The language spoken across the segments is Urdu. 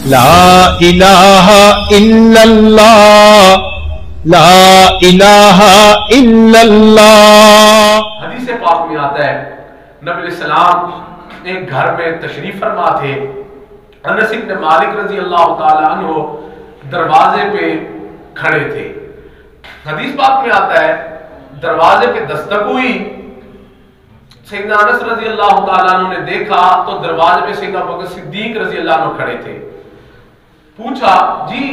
لا الہ الا اللہ لا الہ الا اللہ۔ حدیث پاک میں آتا ہے نبی علیہ السلام ایک گھر میں تشریف فرما تھے، انس بن مالک رضی اللہ تعالی عنہ دروازے پہ کھڑے تھے۔ حدیث پاک میں آتا ہے دروازے پہ دستک ہوئی، سیدنا انس رضی اللہ تعالیٰ عنہ نے دیکھا تو دروازے پہ سیدنا ابو بکر صدیق رضی اللہ عنہ کھڑے تھے۔ پوچھا جی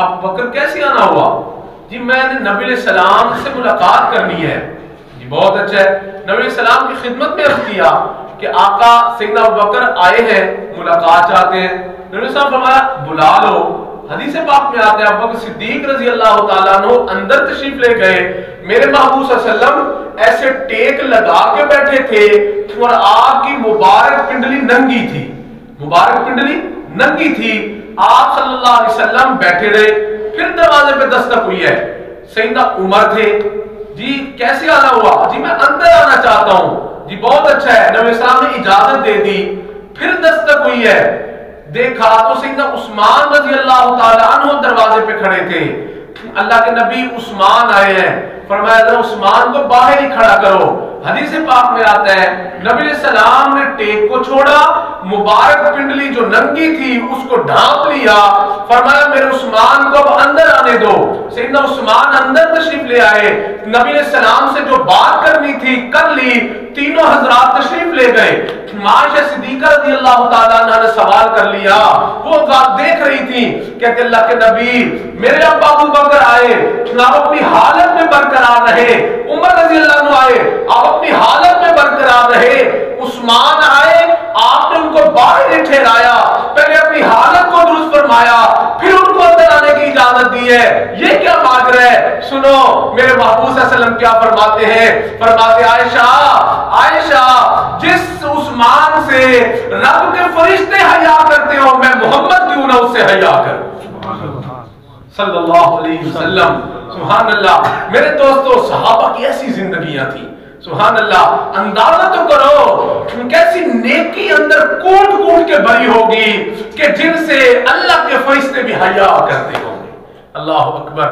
ابو بکر کیسے آنا ہوا؟ جی میں نے نبی علیہ السلام سے ملاقات کرنی ہے۔ جی بہت اچھا ہے، نبی علیہ السلام کی خدمت میں عرض کیا کہ آقا سیدنا ابو بکر آئے ہیں، ملاقات چاہتے ہیں۔ نبی علیہ السلام فرمایا بلا لو۔ حدیث پاک میں آتا ہے ابو بکر صدیق رضی اللہ تعالیٰ عنہ اندر تشریف لے گئے، میرے محبوب صلی اللہ علیہ وسلم ایسے ٹیک لگا کے بیٹھے تھے اور آپ کی مبارک پنڈلی ننگی تھی، مبارک پنڈلی ننگی تھی۔ آپ صلی اللہ علیہ وسلم بیٹھے رہے، پھر دروازے پہ دستک ہوئی ہے، سیدنا عمر تھے۔ جی کیسے آنا ہوا؟ جی میں اندر آنا چاہتا ہوں۔ جی بہت اچھا ہے، نبی السلام نے اجازت دے دی۔ پھر دستک ہوئی ہے، دیکھا تو سیدنا عثمان رضی اللہ تعالی عنہ دروازے پہ کھڑے تھے۔ اللہ کے نبی عثمان آئے ہیں، فرمایا ذرا عثمان کو باہر ہی کھڑا کرو۔ حدیث پاک میں آتا ہے نبی علیہ السلام نے ٹیک کو چھوڑا، مبارک پنڈلی جو ننگی تھی اس کو ڈھانپ لیا، فرمایا میرے عثمان کو اب اندر آنے دو۔ سیدنا عثمان اندر تشریف لے آئے، نبی علیہ السلام سے جو بات کرنی تھی کر لی، تینوں حضرات تشریف لے گئے۔ عائشہ صدیقہ رضی اللہ تعالیٰ عنہ نے سوال کر لیا، وہ ذات دیکھ رہی تھی، کہتے اللہ کے نبی میرے ابا ابو بکر آئے، آپ اپنی حالت میں برقرار رہے، عمر رضی اللہ عنہ آئے، آپ اپنی حالت میں برقرار رہے، عثمان آئے، آپ نے ان کو باہر ٹھہرایا، پہلے اپنی حالت کو درست فرمایا، پھر ان کو اندر آنے کی اجازت دی ہے۔ یہ کیا مانگ رہے ہیں؟ سنو میرے محبوب صلی اللہ علیہ وسلم کیا فرماتے ہیں، فرماتے عائشہ عائشہ جس عثمان سے رب کے فرشتے حیا کرتے ہو، میں محمد کیوں نہ اس سے حیا کروں صلی اللہ علیہ وسلم۔ سبحان اللہ میرے دوستو، صحابہ کی ایسی زندگیاں تھیں، سبحان اللہ۔ اندازہ تو کرو کیسی نیکی اندر کوٹ کوٹ کے بھری ہوگی کہ جن سے اللہ کے فرشتے بھی حیا کرتے ہوں گے۔ اللہ اکبر۔